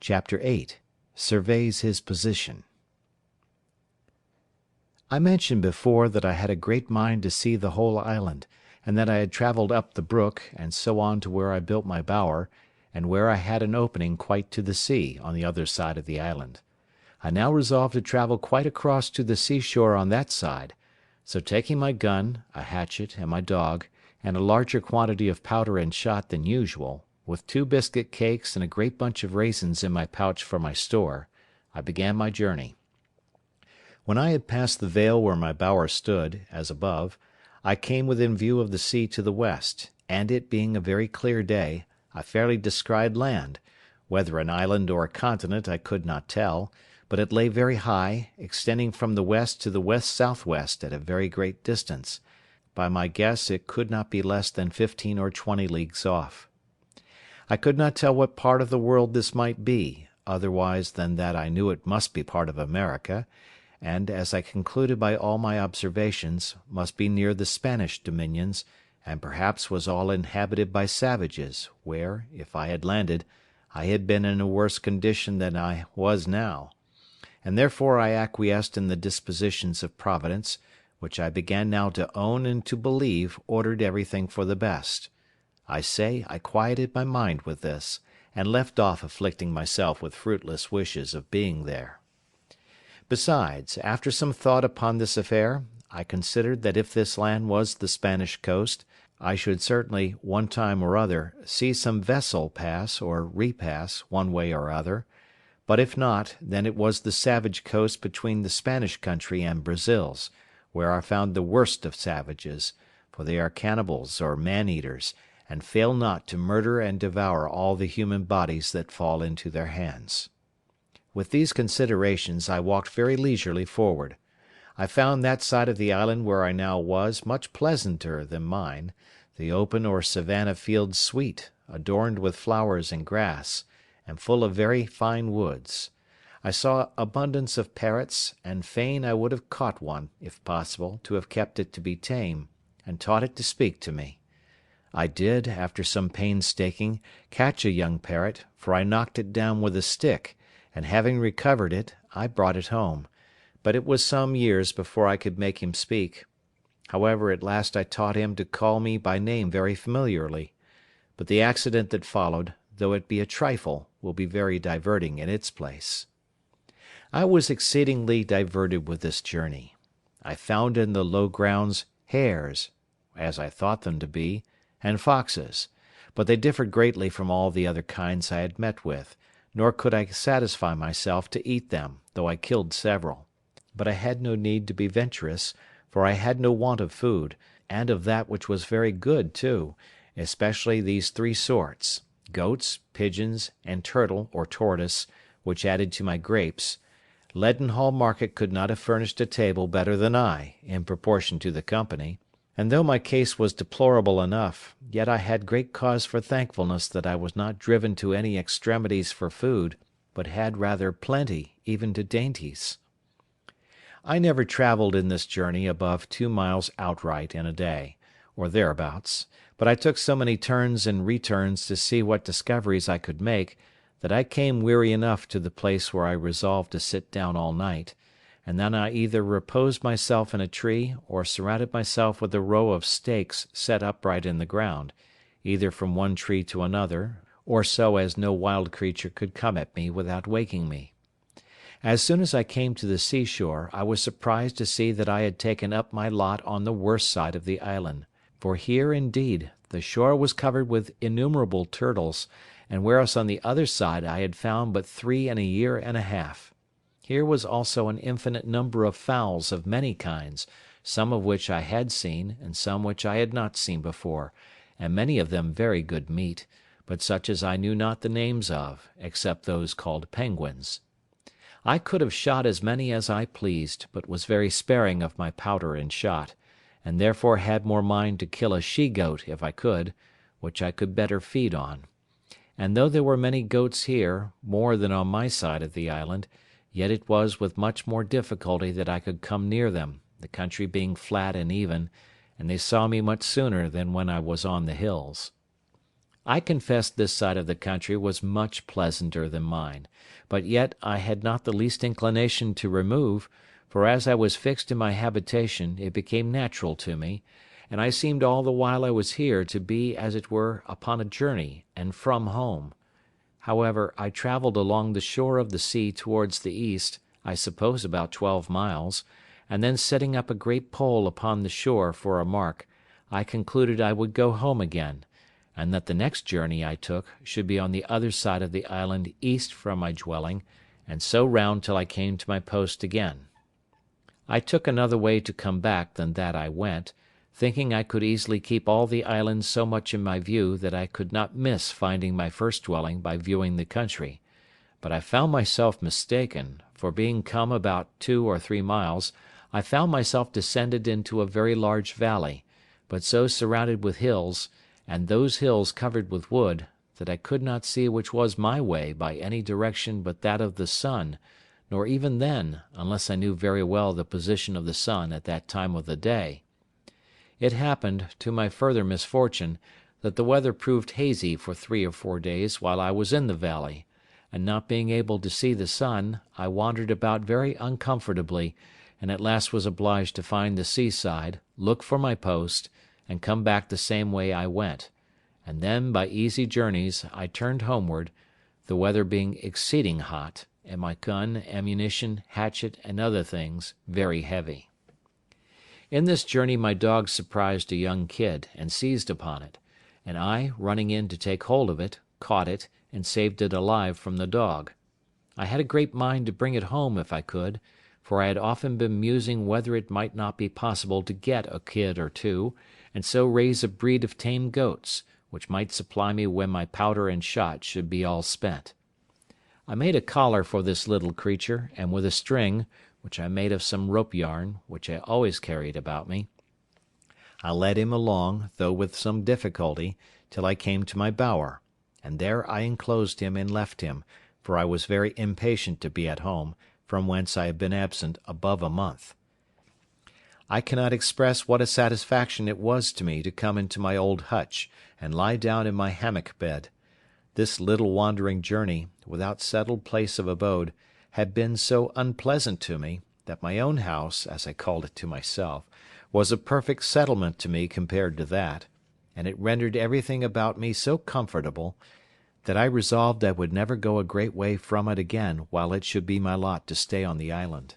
Chapter 8 Surveys His Position. I mentioned before that I had a great mind to see the whole island, and that I had travelled up the brook, and so on to where I built my bower, and where I had an opening quite to the sea on the other side of the island. I now resolved to travel quite across to the seashore on that side; so taking my gun, a hatchet, and my dog, and a larger quantity of powder and shot than usual, with 2 biscuit cakes and a great bunch of raisins in my pouch for my store, I began my journey. When I had passed the vale where my bower stood, as above, I came within view of the sea to the west, and it being a very clear day, I fairly descried land; whether an island or a continent I could not tell, but it lay very high, extending from the west to the west-south-west at a very great distance; by my guess it could not be less than 15 or 20 leagues off. I could not tell what part of the world this might be, otherwise than that I knew it must be part of America, and, as I concluded by all my observations, must be near the Spanish dominions, and perhaps was all inhabited by savages, where, if I had landed, I had been in a worse condition than I was now; and therefore I acquiesced in the dispositions of Providence, which I began now to own and to believe ordered everything for the best. I say I quieted my mind with this, and left off afflicting myself with fruitless wishes of being there. Besides, after some thought upon this affair, I considered that if this land was the Spanish coast, I should certainly, one time or other, see some vessel pass or repass, one way or other; but if not, then it was the savage coast between the Spanish country and Brazil's, where I found the worst of savages, for they are cannibals or man-eaters, and fail not to murder and devour all the human bodies that fall into their hands. With these considerations I walked very leisurely forward. I found that side of the island where I now was much pleasanter than mine, the open or savannah fields sweet, adorned with flowers and grass, and full of very fine woods. I saw abundance of parrots, and fain I would have caught one, if possible, to have kept it to be tame, and taught it to speak to me. I did, after some painstaking, catch a young parrot, for I knocked it down with a stick, and having recovered it, I brought it home; but it was some years before I could make him speak. However, at last I taught him to call me by name very familiarly; but the accident that followed, though it be a trifle, will be very diverting in its place. I was exceedingly diverted with this journey. I found in the low grounds hares, as I thought them to be, and foxes; but they differed greatly from all the other kinds I had met with, nor could I satisfy myself to eat them, though I killed several. But I had no need to be venturous, for I had no want of food, and of that which was very good too, especially these 3 sorts: goats, pigeons, and turtle or tortoise, which added to my grapes. Leadenhall Market could not have furnished a table better than I, in proportion to the company; and though my case was deplorable enough, yet I had great cause for thankfulness that I was not driven to any extremities for food, but had rather plenty, even to dainties. I never travelled in this journey above 2 miles outright in a day, or thereabouts; but I took so many turns and returns to see what discoveries I could make, that I came weary enough to the place where I resolved to sit down all night, and then I either reposed myself in a tree, or surrounded myself with a row of stakes set upright in the ground, either from one tree to another, or so as no wild creature could come at me without waking me. As soon as I came to the seashore, I was surprised to see that I had taken up my lot on the worst side of the island; for here, indeed, the shore was covered with innumerable turtles, and whereas on the other side I had found but 3 in a year and a half. Here was also an infinite number of fowls of many kinds, some of which I had seen, and some which I had not seen before, and many of them very good meat, but such as I knew not the names of, except those called penguins. I could have shot as many as I pleased, but was very sparing of my powder and shot, and therefore had more mind to kill a she-goat if I could, which I could better feed on; and though there were many goats here, more than on my side of the island, yet it was with much more difficulty that I could come near them, the country being flat and even, and they saw me much sooner than when I was on the hills. I confess this side of the country was much pleasanter than mine, but yet I had not the least inclination to remove, for as I was fixed in my habitation it became natural to me, and I seemed all the while I was here to be as it were upon a journey, and from home. However, I travelled along the shore of the sea towards the east, I suppose about 12 miles, and then setting up a great pole upon the shore for a mark, I concluded I would go home again, and that the next journey I took should be on the other side of the island east from my dwelling, and so round till I came to my post again. I took another way to come back than that I went, thinking I could easily keep all the island so much in my view that I could not miss finding my first dwelling by viewing the country; but I found myself mistaken, for being come about 2 or 3 miles, I found myself descended into a very large valley, but so surrounded with hills, and those hills covered with wood, that I could not see which was my way by any direction but that of the sun, nor even then, unless I knew very well the position of the sun at that time of the day. It happened, to my further misfortune, that the weather proved hazy for 3 or 4 days while I was in the valley, and not being able to see the sun, I wandered about very uncomfortably, and at last was obliged to find the seaside, look for my post, and come back the same way I went, and then by easy journeys I turned homeward, the weather being exceeding hot, and my gun, ammunition, hatchet, and other things very heavy. In this journey my dog surprised a young kid, and seized upon it; and I, running in to take hold of it, caught it, and saved it alive from the dog. I had a great mind to bring it home if I could, for I had often been musing whether it might not be possible to get a kid or two, and so raise a breed of tame goats, which might supply me when my powder and shot should be all spent. I made a collar for this little creature, and with a string, which I made of some rope yarn, which I always carried about me, I led him along, though with some difficulty, till I came to my bower, and there I enclosed him and left him, for I was very impatient to be at home, from whence I had been absent above a month. I cannot express what a satisfaction it was to me to come into my old hutch, and lie down in my hammock bed. This little wandering journey, without settled place of abode, had been so unpleasant to me, that my own house, as I called it to myself, was a perfect settlement to me compared to that, and it rendered everything about me so comfortable, that I resolved I would never go a great way from it again while it should be my lot to stay on the island.